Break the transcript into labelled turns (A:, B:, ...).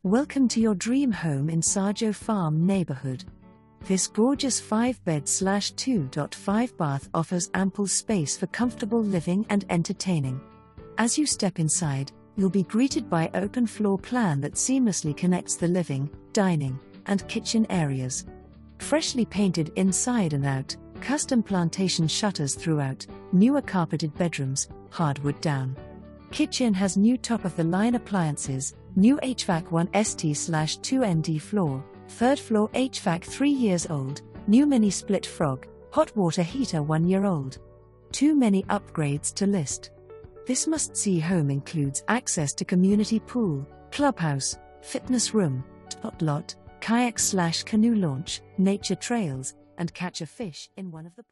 A: Welcome to your dream home in Sajo Farm neighborhood. This gorgeous 5-bed/2.5 bath offers ample space for comfortable living and entertaining. As you step inside, you'll be greeted by an open floor plan that seamlessly connects the living, dining, and kitchen areas. Freshly painted inside and out, custom plantation shutters throughout, newer carpeted bedrooms, hardwood down. Kitchen has new top-of-the-line appliances, new HVAC 1ST/2ND floor, third floor HVAC 3 years old, new mini split frog, hot water heater 1 year old. Too many upgrades to list. This must-see home includes access to community pool, clubhouse, fitness room, tot lot, kayak/canoe launch, nature trails, and catch a fish in one of the